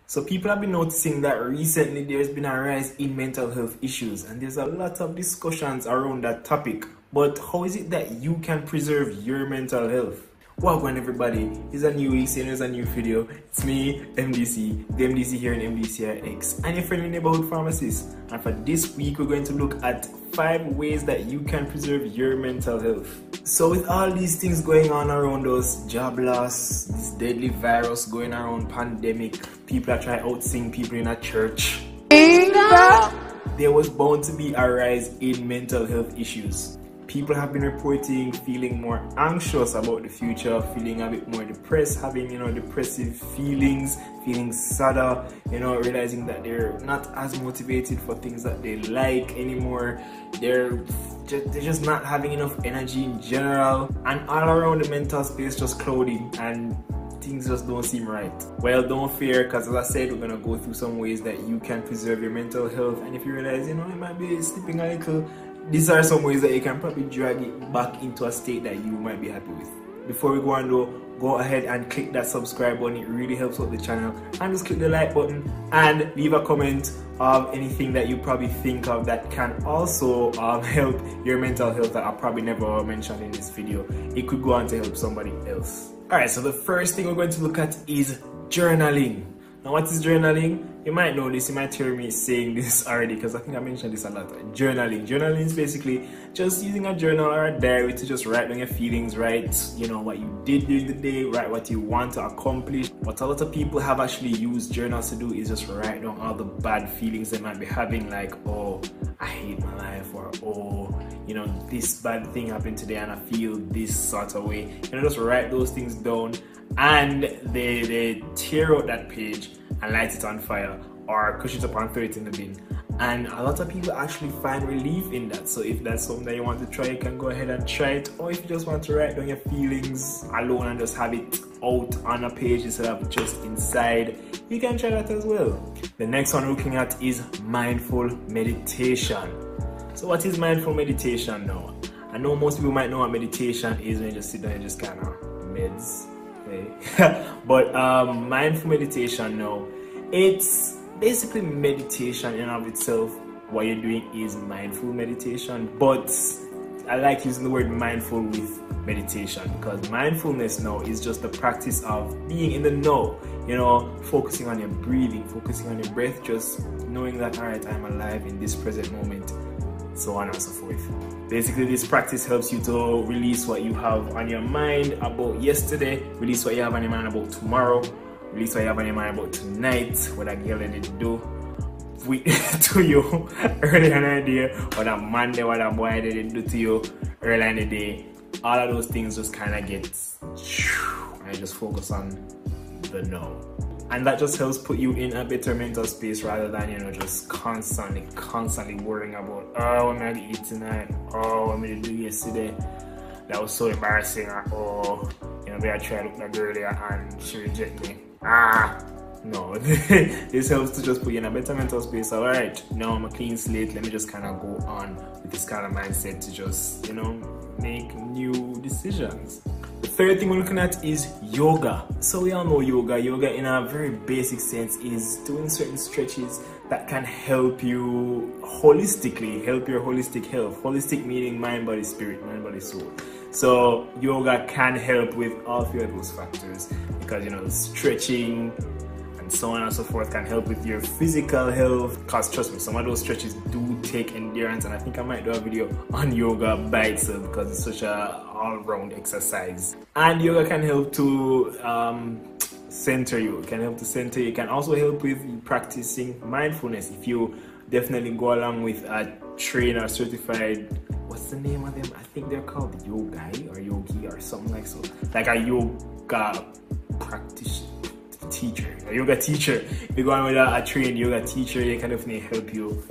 So people have been noticing that recently there's been a rise in mental health issues, and there's a lot of discussions around that topic. But how is it that you can preserve your mental health? Welcome everybody, it's a new week, there's a new video. It's me, MDC, the MDC here in MDCRX, and your friendly neighborhood pharmacist. And for this week, we're going to look at 5 ways that you can preserve your mental health. So with all these things going on around us, job loss, this deadly virus going around, pandemic, people are trying out sing people in a church. There was bound to be a rise in mental health issues. People have been reporting feeling more anxious about the future, feeling a bit more depressed, having, depressive feelings, feeling sadder, realizing that they're not as motivated for things that they like anymore. They're just not having enough energy in general, and all around the mental space just cloudy and things just don't seem right. Well, don't fear, because as I said, we're gonna go through some ways that you can preserve your mental health, and if you realize, it might be slipping a little, these are some ways that you can probably drag it back into a state that you might be happy with. Before we go on though, go ahead and click that subscribe button. It really helps out the channel. And just click the like button and leave a comment of anything that you probably think of that can also help your mental health that I probably never mentioned in this video. It could go on to help somebody else. Alright, so the first thing we're going to look at is journaling. Now, what is journaling? You might know this, you might hear me saying this already because I think I mentioned this a lot. Journaling. Journaling is basically just using a journal or a diary to just write down your feelings, write, what you did during the day, write what you want to accomplish. What a lot of people have actually used journals to do is just write down all the bad feelings they might be having, like, oh, I hate my life, or oh, this bad thing happened today and I feel this sort of way. Just write those things down, and they tear out that page and light it on fire or push it up and throw it in the bin. And a lot of people actually find relief in that. So if that's something that you want to try, you can go ahead and try it. Or if you just want to write down your feelings alone and just have it out on a page instead of just inside, you can try that as well. The next one we're looking at is mindful meditation. So what is mindful meditation now? I know most people might know what meditation is when you just sit down and just kind of meds. But mindful meditation now, it's basically meditation in and of itself. What you're doing is mindful meditation, but I like using the word mindful with meditation because mindfulness now is just the practice of being in the know, focusing on your breathing, focusing on your breath, just knowing that, all right, I'm alive in this present moment, so on and so forth. Basically, this practice helps you to release what you have on your mind about yesterday, release what you have on your mind about tomorrow, release what you have on your mind about tonight, what that girl did do to you earlier in the day, or that Monday, what that boy did do to you earlier in the day. All of those things just kind of get, and just focus on the now. And that just helps put you in a better mental space rather than, just constantly worrying about, oh, what am I going to eat tonight? Oh, what am I going to do yesterday? That was so embarrassing. Oh, maybe I tried to look that girl there and she rejected me. No, this helps to just put you in a better mental space. All right, now I'm a clean slate. Let me just kind of go on with this kind of mindset to just, make new decisions. The third thing we're looking at is yoga. So we all know yoga. Yoga in a very basic sense is doing certain stretches that can help you holistically, help your holistic health. Holistic meaning mind, body, spirit, mind, body, soul. So yoga can help with all 3 of those factors because, stretching and so on and so forth can help with your physical health, because trust me, some of those stretches do take endurance, and I think I might do a video on yoga by itself because it's such a all-round exercise. And yoga can help to center you. It can help to center you. It can also help with practicing mindfulness. If you definitely go along with a trainer, certified, what's the name of them? I think they're called yogi or yogi or something like so. Like a yoga practitioner. A yoga teacher. If you go on with a trained yoga teacher, they can definitely help you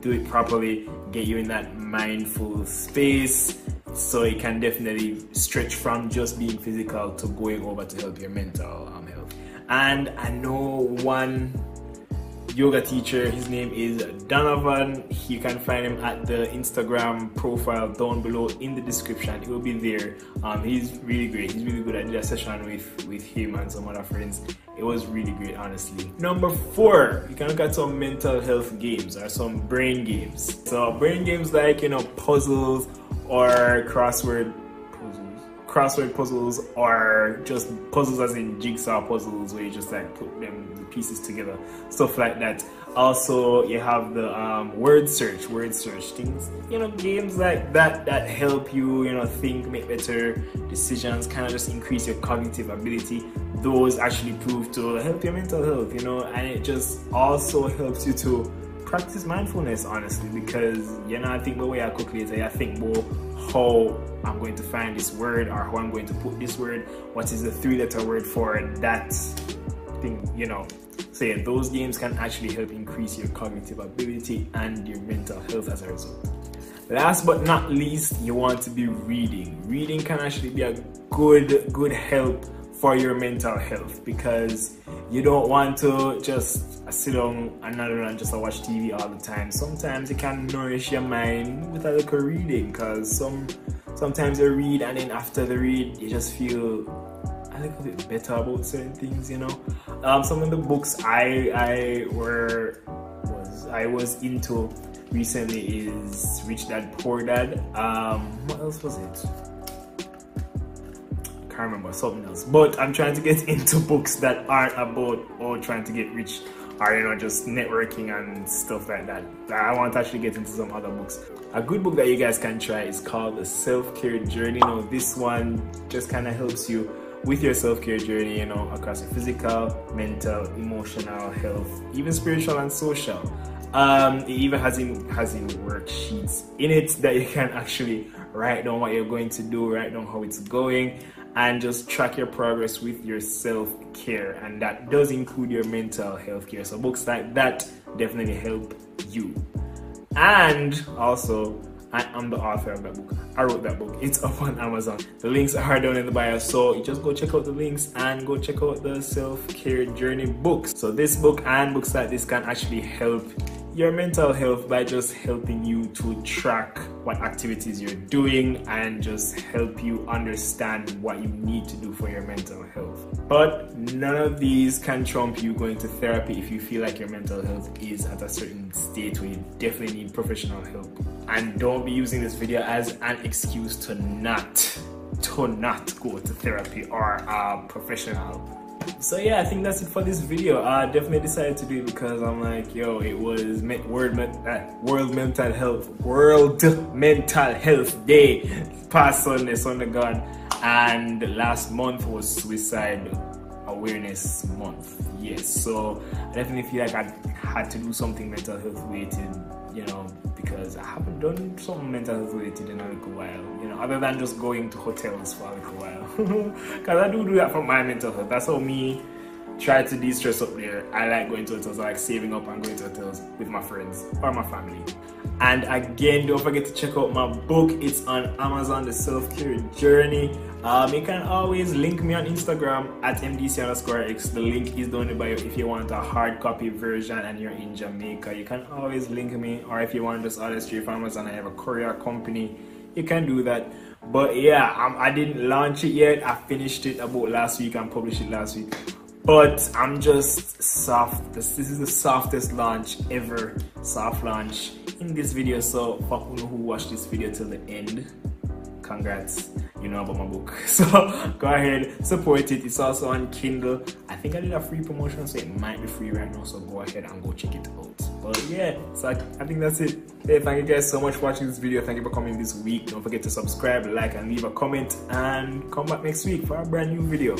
do it properly, get you in that mindful space, so it can definitely stretch from just being physical to going over to help your mental health. And I know one yoga teacher. His name is Donovan. You can find him at the Instagram profile down below in the description. It will be there. He's really great. He's really good. I did a session with him and some other friends. It was really great, honestly. Number 4, you can look at some mental health games or some brain games. So brain games like, you know, puzzles or crossword puzzles, or just puzzles as in jigsaw puzzles where you just like put the pieces together, stuff like that. Also, you have the word search things, you know, games like that that help you, you know, think, make better decisions, kind of just increase your cognitive ability. Those actually prove to help your mental health, you know, and it just also helps you to practice mindfulness, honestly, because, you know, I think the way I calculate it, I think more how I'm going to find this word or how I'm going to put this word, what is the 3-letter word for that thing, you know. So yeah, those games can actually help increase your cognitive ability and your mental health as a result. Last but not least, you want to be reading. Reading can actually be a good help for your mental health, because you don't want to just sit down and just watch TV all the time. Sometimes it can nourish your mind with a little reading, because sometimes you read and then after the read you just feel a little bit better about certain things, you know. Some of the books I was into recently is Rich Dad Poor Dad. What else was it? Can't remember, something else. But I'm trying to get into books that aren't about trying to get rich, or, you know, just networking and stuff like that. I want to actually get into some other books. A good book that you guys can try is called The Self-Care Journey. You know, this one just kind of helps you with your self-care journey, you know, across your physical, mental, emotional health, even spiritual and social. It even has in worksheets in it that you can actually write down what you're going to do, write down how it's going, and just track your progress with your self-care, and that does include your mental health care. So books like that definitely help you. And also, I am the author of that book. I wrote that book. It's up on Amazon. The links are down in the bio, so you just go check out the links and go check out the Self-Care Journey books. So this book and books like this can actually help your mental health by just helping you to track what activities you're doing and just help you understand what you need to do for your mental health. But none of these can trump you going to therapy if you feel like your mental health is at a certain state where you definitely need professional help. And don't be using this video as an excuse to not go to therapy or a professional. So yeah, I think that's it for this video. I definitely decided to do it because I'm like, yo, it was World Mental Health Day past Sunday gone, and last month was Suicide Awareness Month. Yes, so I definitely feel like I had to do something mental health related, you know, because I haven't done something mental health related in a little while, you know, other than just going to hotels for a little while. Because I do that for my mental health. That's how me try to de-stress up there. I like going to hotels. I like saving up and going to hotels with my friends or my family. And again, don't forget to check out my book. It's on Amazon, The Self-Care Journey. You can always link me on Instagram at mdc_x. The link is down in the bio. If you want a hard copy version and you're in Jamaica, you can always link me. Or if you want just order straight from Amazon, I have a courier company, you can do that. But yeah, I didn't launch it yet. I finished it about last week and published it last week. But I'm just soft. This is the softest launch ever. Soft launch in this video. So for who watched this video till the end, congrats, you know about my book. So go ahead, support it. It's also on Kindle. I think I did a free promotion, so it might be free right now, so go ahead and go check it out. But yeah, so I think that's it. Hey, thank you guys so much for watching this video. Thank you for coming this week. Don't forget to subscribe, like, and leave a comment, and come back next week for a brand new video.